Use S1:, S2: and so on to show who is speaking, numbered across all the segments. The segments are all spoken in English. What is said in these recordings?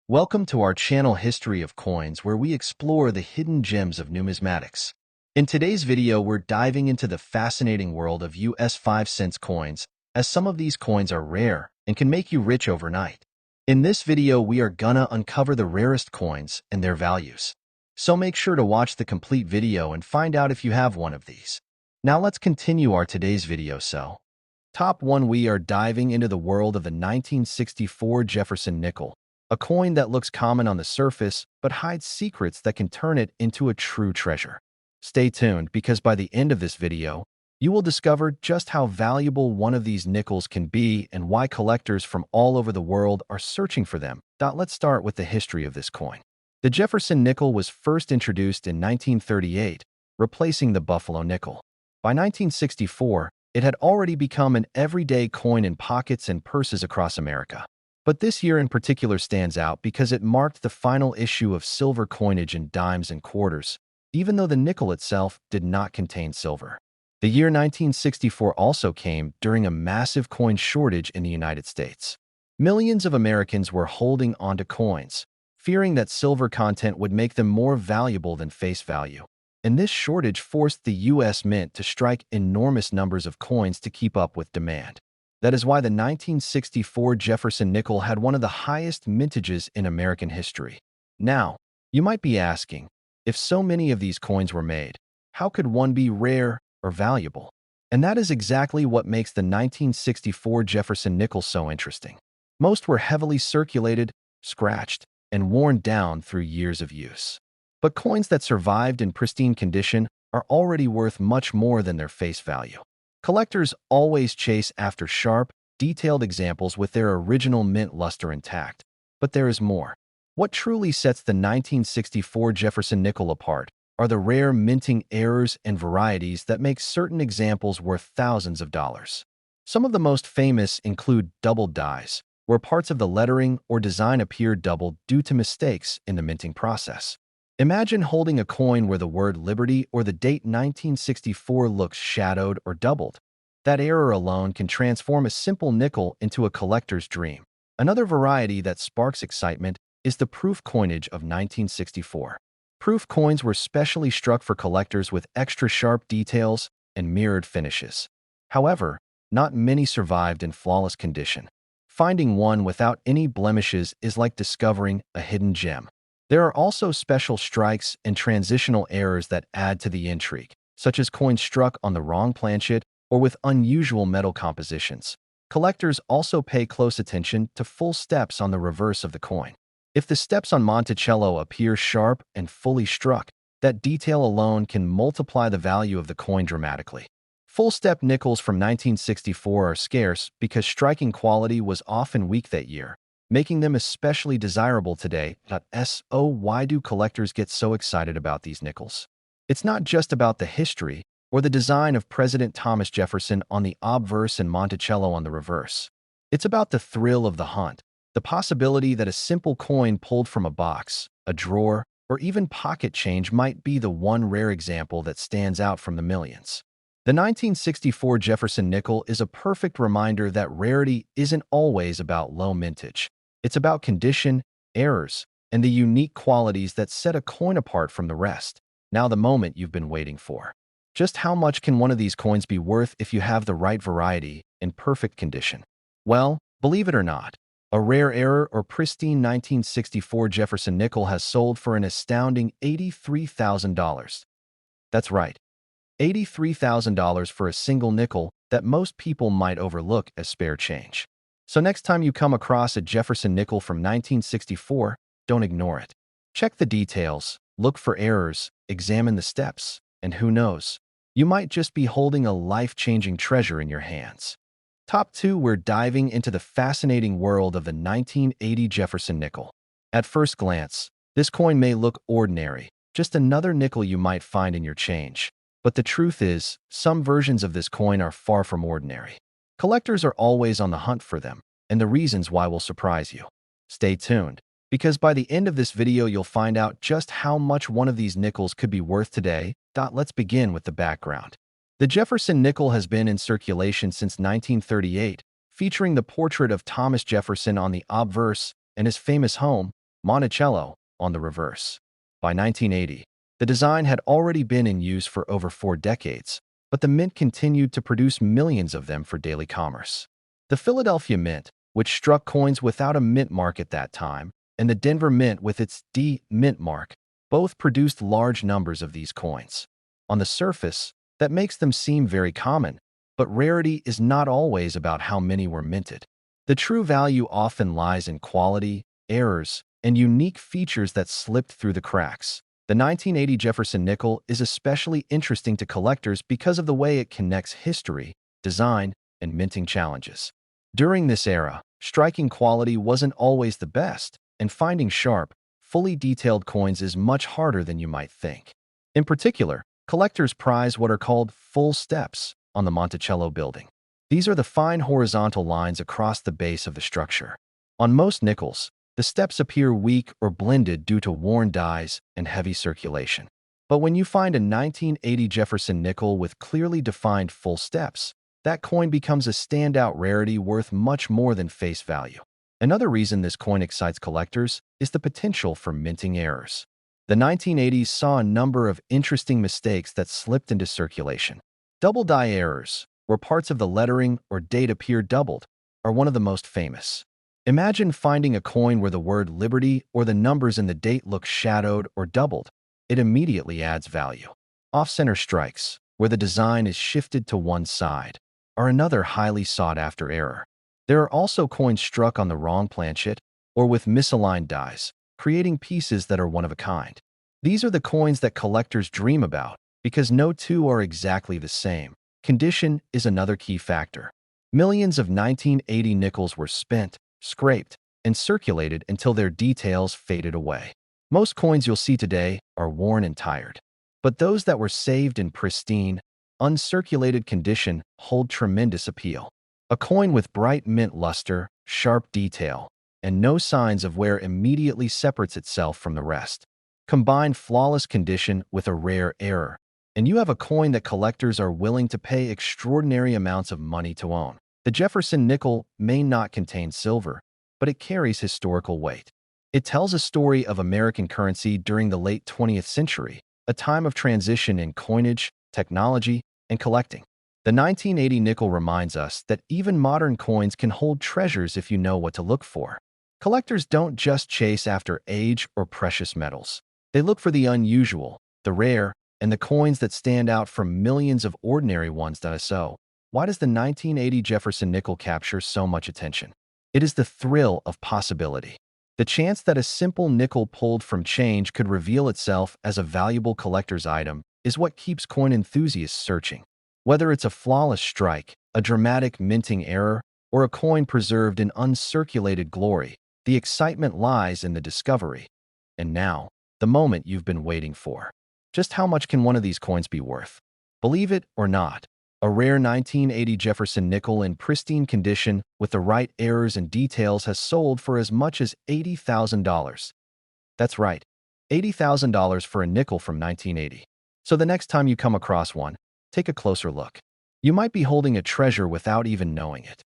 S1: Welcome to our channel History of Coins, where we explore the hidden gems of numismatics. In today's video, we're diving into the fascinating world of US 5-cent coins, as some of these coins are rare and can make you rich overnight. In this video, we are gonna uncover the rarest coins and their values. So make sure to watch the complete video and find out if you have one of these. Now let's continue our today's video. Top 1, we are diving into the world of the 1964 Jefferson Nickel, a coin that looks common on the surface but hides secrets that can turn it into a true treasure. Stay tuned, because by the end of this video, you will discover just how valuable one of these nickels can be and why collectors from all over the world are searching for them. Let's start with the history of this coin. The Jefferson Nickel was first introduced in 1938, replacing the Buffalo nickel. By 1964, it had already become an everyday coin in pockets and purses across America. But this year in particular stands out because it marked the final issue of silver coinage in dimes and quarters, even though the nickel itself did not contain silver. The year 1964 also came during a massive coin shortage in the United States. Millions of Americans were holding onto coins, fearing that silver content would make them more valuable than face value. And this shortage forced the U.S. Mint to strike enormous numbers of coins to keep up with demand. That is why the 1964 Jefferson Nickel had one of the highest mintages in American history. Now, you might be asking, if so many of these coins were made, how could one be rare or valuable? And that is exactly what makes the 1964 Jefferson Nickel so interesting. Most were heavily circulated, scratched, and worn down through years of use. But coins that survived in pristine condition are already worth much more than their face value. Collectors always chase after sharp, detailed examples with their original mint luster intact. But there is more. What truly sets the 1964 Jefferson Nickel apart are the rare minting errors and varieties that make certain examples worth thousands of dollars. Some of the most famous include doubled dies, where parts of the lettering or design appear doubled due to mistakes in the minting process. Imagine holding a coin where the word Liberty or the date 1964 looks shadowed or doubled. That error alone can transform a simple nickel into a collector's dream. Another variety that sparks excitement is the proof coinage of 1964. Proof coins were specially struck for collectors with extra sharp details and mirrored finishes. However, not many survived in flawless condition. Finding one without any blemishes is like discovering a hidden gem. There are also special strikes and transitional errors that add to the intrigue, such as coins struck on the wrong planchet or with unusual metal compositions. Collectors also pay close attention to full steps on the reverse of the coin. If the steps on Monticello appear sharp and fully struck, that detail alone can multiply the value of the coin dramatically. Full-step nickels from 1964 are scarce because striking quality was often weak that year, making them especially desirable today. So why do collectors get so excited about these nickels? It's not just about the history or the design of President Thomas Jefferson on the obverse and Monticello on the reverse. It's about the thrill of the hunt, the possibility that a simple coin pulled from a box, a drawer, or even pocket change might be the one rare example that stands out from the millions. The 1964 Jefferson Nickel is a perfect reminder that rarity isn't always about low mintage. It's about condition, errors, and the unique qualities that set a coin apart from the rest. Now the moment you've been waiting for. Just how much can one of these coins be worth if you have the right variety in perfect condition? Well, believe it or not, a rare error or pristine 1964 Jefferson Nickel has sold for an astounding $83,000. That's right, $83,000 for a single nickel that most people might overlook as spare change. So next time you come across a Jefferson Nickel from 1964, don't ignore it. Check the details, look for errors, examine the steps, and who knows, you might just be holding a life-changing treasure in your hands. Top 2, we're diving into the fascinating world of the 1980 Jefferson Nickel. At first glance, this coin may look ordinary, just another nickel you might find in your change. But the truth is, some versions of this coin are far from ordinary. Collectors are always on the hunt for them, and the reasons why will surprise you. Stay tuned, because by the end of this video you'll find out just how much one of these nickels could be worth today. Let's begin with the background. The Jefferson Nickel has been in circulation since 1938, featuring the portrait of Thomas Jefferson on the obverse and his famous home, Monticello, on the reverse. By 1980, the design had already been in use for over 4 decades, but the mint continued to produce millions of them for daily commerce. The Philadelphia Mint, which struck coins without a mint mark at that time, and the Denver Mint with its D mint mark, both produced large numbers of these coins. On the surface, that makes them seem very common, but rarity is not always about how many were minted. The true value often lies in quality, errors, and unique features that slipped through the cracks. The 1980 Jefferson Nickel is especially interesting to collectors because of the way it connects history, design, and minting challenges. During this era, striking quality wasn't always the best, and finding sharp, fully detailed coins is much harder than you might think. In particular, collectors prize what are called full steps on the Monticello building. These are the fine horizontal lines across the base of the structure. On most nickels, the steps appear weak or blended due to worn dies and heavy circulation. But when you find a 1980 Jefferson nickel with clearly defined full steps, that coin becomes a standout rarity worth much more than face value. Another reason this coin excites collectors is the potential for minting errors. The 1980s saw a number of interesting mistakes that slipped into circulation. Double die errors, where parts of the lettering or date appear doubled, are one of the most famous. Imagine finding a coin where the word Liberty or the numbers in the date look shadowed or doubled. It immediately adds value. Off-center strikes, where the design is shifted to one side, are another highly sought-after error. There are also coins struck on the wrong planchet or with misaligned dies, creating pieces that are one of a kind. These are the coins that collectors dream about because no two are exactly the same. Condition is another key factor. Millions of 1980 nickels were spent, scraped, and circulated until their details faded away. Most coins you'll see today are worn and tired, but those that were saved in pristine, uncirculated condition hold tremendous appeal. A coin with bright mint luster, sharp detail, and no signs of wear immediately separates itself from the rest. Combine flawless condition with a rare error, and you have a coin that collectors are willing to pay extraordinary amounts of money to own. The Jefferson Nickel may not contain silver, but it carries historical weight. It tells a story of American currency during the late 20th century, a time of transition in coinage, technology, and collecting. The 1980 nickel reminds us that even modern coins can hold treasures if you know what to look for. Collectors don't just chase after age or precious metals. They look for the unusual, the rare, and the coins that stand out from millions of ordinary ones. So, why does the 1980 Jefferson Nickel capture so much attention? It is the thrill of possibility. The chance that a simple nickel pulled from change could reveal itself as a valuable collector's item is what keeps coin enthusiasts searching. Whether it's a flawless strike, a dramatic minting error, or a coin preserved in uncirculated glory, the excitement lies in the discovery. And now, the moment you've been waiting for. Just how much can one of these coins be worth? Believe it or not, a rare 1980 Jefferson nickel in pristine condition with the right errors and details has sold for as much as $80,000. That's right, $80,000 for a nickel from 1980. So the next time you come across one, take a closer look. You might be holding a treasure without even knowing it.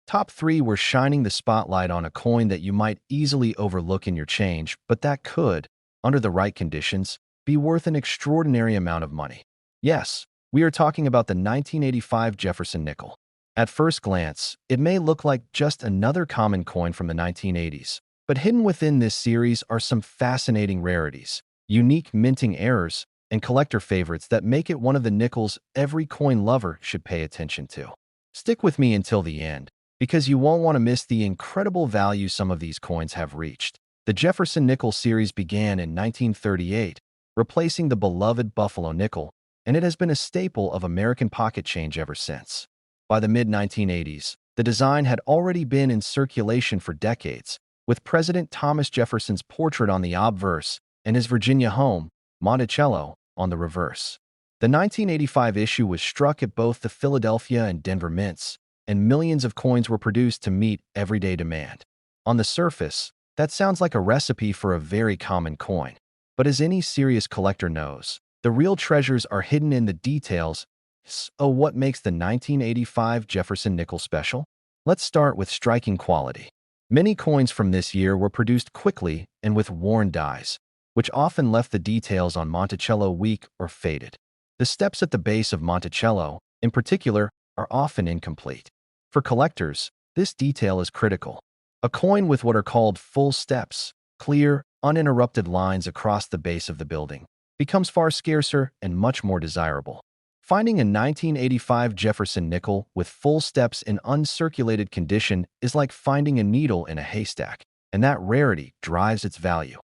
S1: Top 3 were shining the spotlight on a coin that you might easily overlook in your change, but that could, under the right conditions, be worth an extraordinary amount of money. Yes, we are talking about the 1985 Jefferson Nickel. At first glance, it may look like just another common coin from the 1980s, but hidden within this series are some fascinating rarities, unique minting errors, and collector favorites that make it one of the nickels every coin lover should pay attention to. Stick with me until the end, because you won't want to miss the incredible value some of these coins have reached. The Jefferson Nickel series began in 1938, replacing the beloved Buffalo nickel, and it has been a staple of American pocket change ever since. By the mid-1980s, the design had already been in circulation for decades, with President Thomas Jefferson's portrait on the obverse and his Virginia home, Monticello, on the reverse. The 1985 issue was struck at both the Philadelphia and Denver mints, and millions of coins were produced to meet everyday demand. On the surface, that sounds like a recipe for a very common coin. But as any serious collector knows, the real treasures are hidden in the details. So what makes the 1985 Jefferson Nickel special? Let's start with striking quality. Many coins from this year were produced quickly and with worn dies, which often left the details on Monticello weak or faded. The steps at the base of Monticello, in particular, are often incomplete. For collectors, this detail is critical. A coin with what are called full steps, clear, uninterrupted lines across the base of the building, becomes far scarcer and much more desirable. Finding a 1985 Jefferson Nickel with full steps in uncirculated condition is like finding a needle in a haystack, and that rarity drives its value.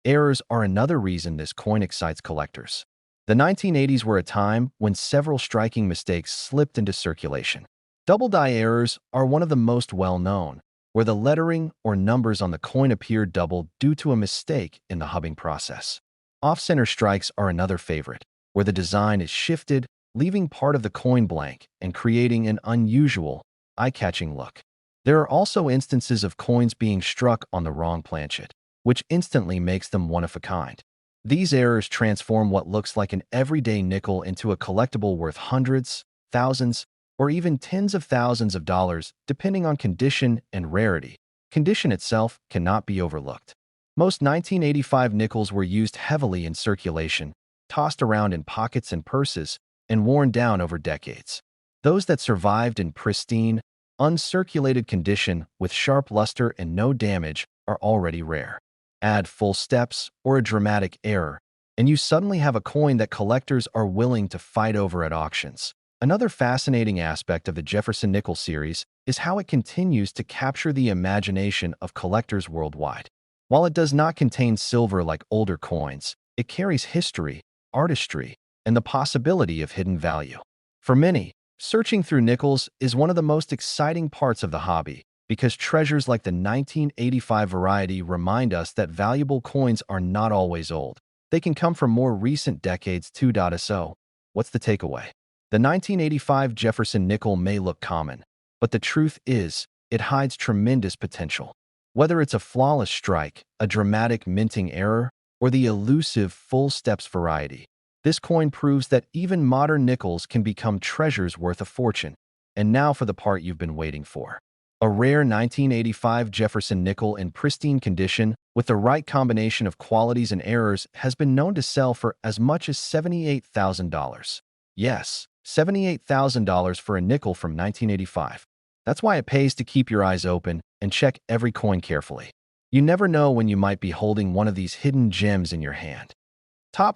S1: Errors are another reason this coin excites collectors. The 1980s were a time when several striking mistakes slipped into circulation. Double die errors are one of the most well-known, where the lettering or numbers on the coin appear doubled due to a mistake in the hubbing process. Off-center strikes are another favorite, where the design is shifted, leaving part of the coin blank and creating an unusual, eye-catching look. There are also instances of coins being struck on the wrong planchet, which instantly makes them one of a kind. These errors transform what looks like an everyday nickel into a collectible worth hundreds, thousands, or even tens of thousands of dollars, depending on condition and rarity. Condition itself cannot be overlooked. Most 1985 nickels were used heavily in circulation, tossed around in pockets and purses, and worn down over decades. Those that survived in pristine, uncirculated condition with sharp luster and no damage are already rare. Add full steps or a dramatic error, and you suddenly have a coin that collectors are willing to fight over at auctions. Another fascinating aspect of the Jefferson Nickel series is how it continues to capture the imagination of collectors worldwide. While it does not contain silver like older coins, it carries history, artistry, and the possibility of hidden value. For many, searching through nickels is one of the most exciting parts of the hobby because treasures like the 1985 variety remind us that valuable coins are not always old. They can come from more recent decades too. So, what's the takeaway? The 1985 Jefferson Nickel may look common, but the truth is, it hides tremendous potential. Whether it's a flawless strike, a dramatic minting error, or the elusive full steps variety, this coin proves that even modern nickels can become treasures worth a fortune. And now for the part you've been waiting for. A rare 1985 Jefferson Nickel in pristine condition with the right combination of qualities and errors has been known to sell for as much as $78,000. Yes, $78,000 for a nickel from 1985. That's why it pays to keep your eyes open and check every coin carefully. You never know when you might be holding one of these hidden gems in your hand.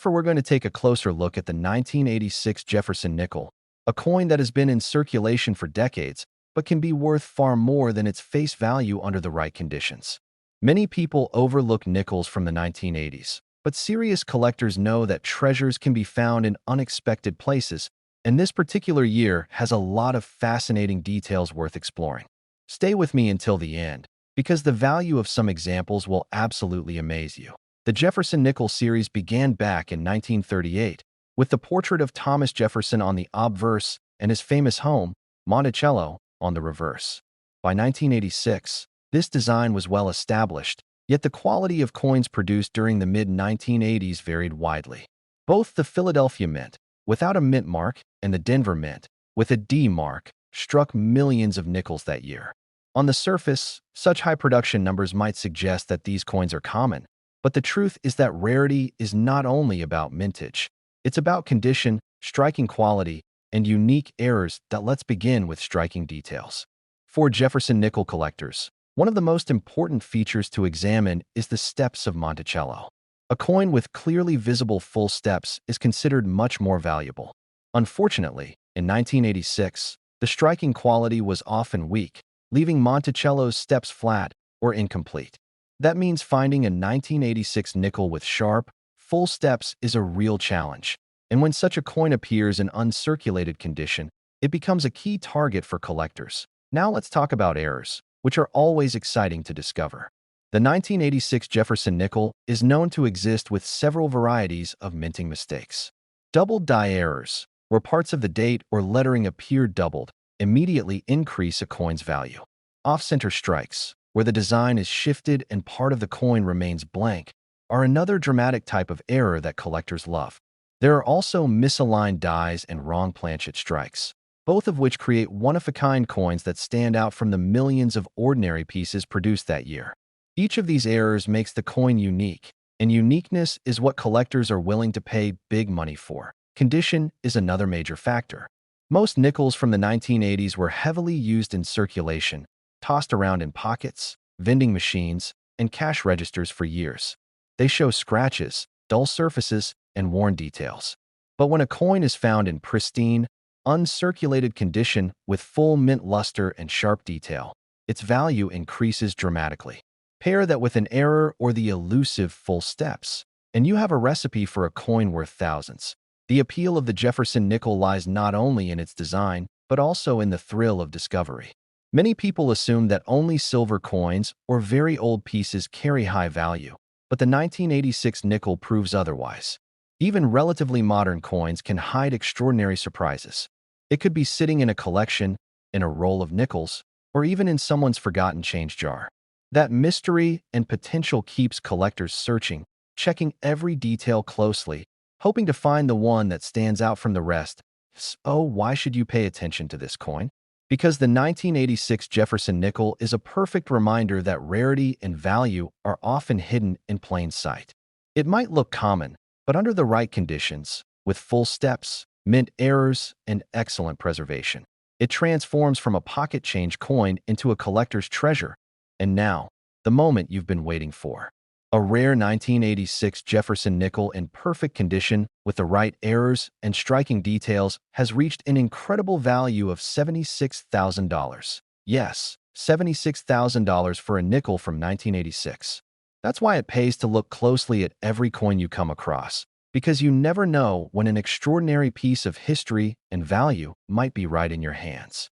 S1: We're going to take a closer look at the 1986 Jefferson Nickel, a coin that has been in circulation for decades, but can be worth far more than its face value under the right conditions. Many people overlook nickels from the 1980s, but serious collectors know that treasures can be found in unexpected places, and this particular year has a lot of fascinating details worth exploring. Stay with me until the end, because the value of some examples will absolutely amaze you. The Jefferson Nickel series began back in 1938, with the portrait of Thomas Jefferson on the obverse and his famous home, Monticello, on the reverse. By 1986, this design was well established, yet the quality of coins produced during the mid-1980s varied widely. Both the Philadelphia Mint, without a mint mark, and the Denver Mint, with a D mark, struck millions of nickels that year. On the surface, such high production numbers might suggest that these coins are common, but the truth is that rarity is not only about mintage. It's about condition, striking quality, and unique errors. Let's begin with striking details. For Jefferson Nickel collectors, one of the most important features to examine is the steps of Monticello. A coin with clearly visible full steps is considered much more valuable. Unfortunately, in 1986, the striking quality was often weak, leaving Monticello's steps flat or incomplete. That means finding a 1986 nickel with sharp, full steps is a real challenge. And when such a coin appears in uncirculated condition, it becomes a key target for collectors. Now let's talk about errors, which are always exciting to discover. The 1986 Jefferson Nickel is known to exist with several varieties of minting mistakes. Doubled die errors, where parts of the date or lettering appear doubled, immediately increase a coin's value. Off-center strikes, where the design is shifted and part of the coin remains blank, are another dramatic type of error that collectors love. There are also misaligned dies and wrong planchet strikes, both of which create one-of-a-kind coins that stand out from the millions of ordinary pieces produced that year. Each of these errors makes the coin unique, and uniqueness is what collectors are willing to pay big money for. Condition is another major factor. Most nickels from the 1980s were heavily used in circulation, tossed around in pockets, vending machines, and cash registers for years. They show scratches, dull surfaces, and worn details. But when a coin is found in pristine, uncirculated condition with full mint luster and sharp detail, its value increases dramatically. Pair that with an error or the elusive full steps, and you have a recipe for a coin worth thousands. The appeal of the Jefferson nickel lies not only in its design, but also in the thrill of discovery. Many people assume that only silver coins or very old pieces carry high value, but the 1986 nickel proves otherwise. Even relatively modern coins can hide extraordinary surprises. It could be sitting in a collection, in a roll of nickels, or even in someone's forgotten change jar. That mystery and potential keeps collectors searching, checking every detail closely, hoping to find the one that stands out from the rest. So why should you pay attention to this coin? Because the 1986 Jefferson nickel is a perfect reminder that rarity and value are often hidden in plain sight. It might look common, but under the right conditions, with full steps, mint errors, and excellent preservation, it transforms from a pocket change coin into a collector's treasure. And now, the moment you've been waiting for. A rare 1986 Jefferson nickel in perfect condition with the right errors and striking details has reached an incredible value of $76,000. Yes, $76,000 for a nickel from 1986. That's why it pays to look closely at every coin you come across, because you never know when an extraordinary piece of history and value might be right in your hands.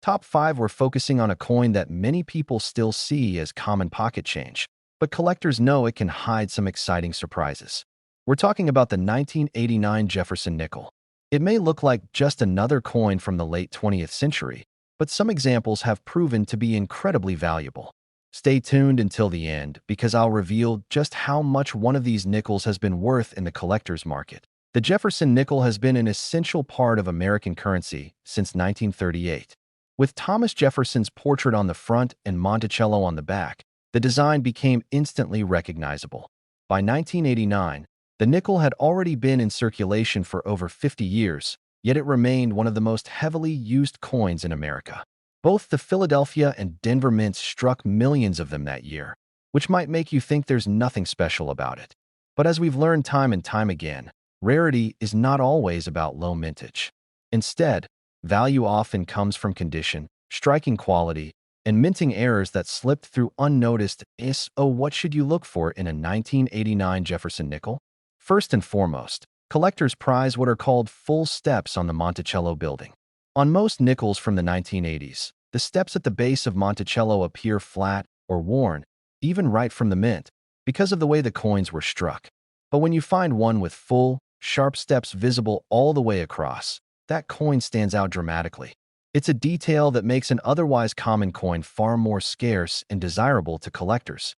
S1: Top 5, we're focusing on a coin that many people still see as common pocket change, but collectors know it can hide some exciting surprises. We're talking about the 1989 Jefferson nickel. It may look like just another coin from the late 20th century, but some examples have proven to be incredibly valuable. Stay tuned until the end, because I'll reveal just how much one of these nickels has been worth in the collector's market. The Jefferson nickel has been an essential part of American currency since 1938. With Thomas Jefferson's portrait on the front and Monticello on the back, the design became instantly recognizable. By 1989, the nickel had already been in circulation for over 50 years, yet it remained one of the most heavily used coins in America. Both the Philadelphia and Denver mints struck millions of them that year, which might make you think there's nothing special about it. But as we've learned time and time again, rarity is not always about low mintage. Instead, value often comes from condition, striking quality, and minting errors that slipped through unnoticed. So what should you look for in a 1989 Jefferson nickel? First and foremost, collectors prize what are called full steps on the Monticello building. On most nickels from the 1980s, the steps at the base of Monticello appear flat or worn, even right from the mint, because of the way the coins were struck. But when you find one with full, sharp steps visible all the way across, that coin stands out dramatically. It's a detail that makes an otherwise common coin far more scarce and desirable to collectors.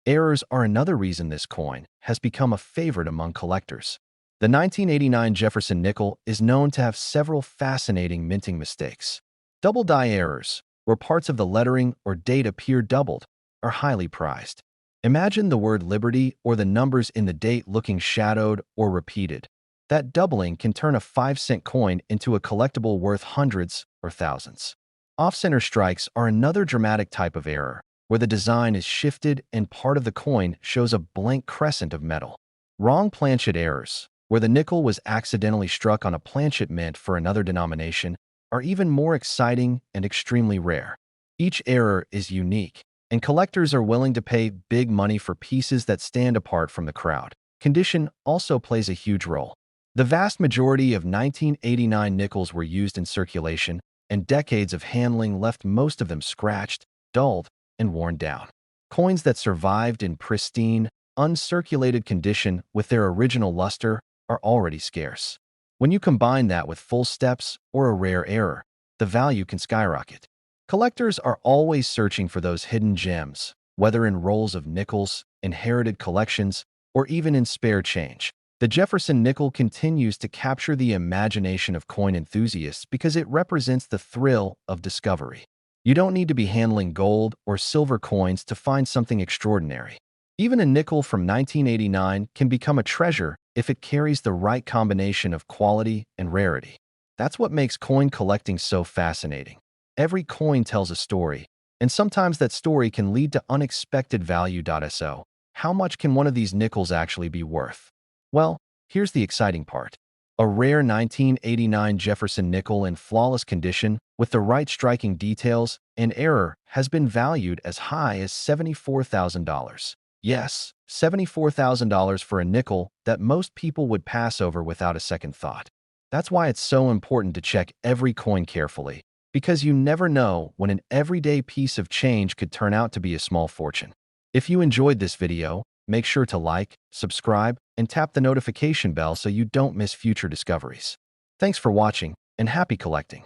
S1: Errors are another reason this coin has become a favorite among collectors. The 1989 Jefferson nickel is known to have several fascinating minting mistakes. Double die errors, where parts of the lettering or date appear doubled, are highly prized. Imagine the word liberty or the numbers in the date looking shadowed or repeated. That doubling can turn a 5-cent coin into a collectible worth hundreds or thousands. Off-center strikes are another dramatic type of error, where the design is shifted and part of the coin shows a blank crescent of metal. Wrong planchet errors, where the nickel was accidentally struck on a planchet mint for another denomination, are even more exciting and extremely rare. Each error is unique, and collectors are willing to pay big money for pieces that stand apart from the crowd. Condition also plays a huge role. The vast majority of 1989 nickels were used in circulation, and decades of handling left most of them scratched, dulled, and worn down. Coins that survived in pristine, uncirculated condition with their original luster are already scarce. When you combine that with full steps or a rare error, the value can skyrocket. Collectors are always searching for those hidden gems, whether in rolls of nickels, inherited collections, or even in spare change. The Jefferson nickel continues to capture the imagination of coin enthusiasts because it represents the thrill of discovery. You don't need to be handling gold or silver coins to find something extraordinary. Even a nickel from 1989 can become a treasure if it carries the right combination of quality and rarity. That's what makes coin collecting so fascinating. Every coin tells a story, and sometimes that story can lead to unexpected value. So, how much can one of these nickels actually be worth? Well, here's the exciting part. A rare 1989 Jefferson nickel in flawless condition with the right striking details and error has been valued as high as $74,000. Yes, $74,000 for a nickel that most people would pass over without a second thought. That's why it's so important to check every coin carefully, because you never know when an everyday piece of change could turn out to be a small fortune. If you enjoyed this video, make sure to like, subscribe, and tap the notification bell so you don't miss future discoveries. Thanks for watching, and happy collecting!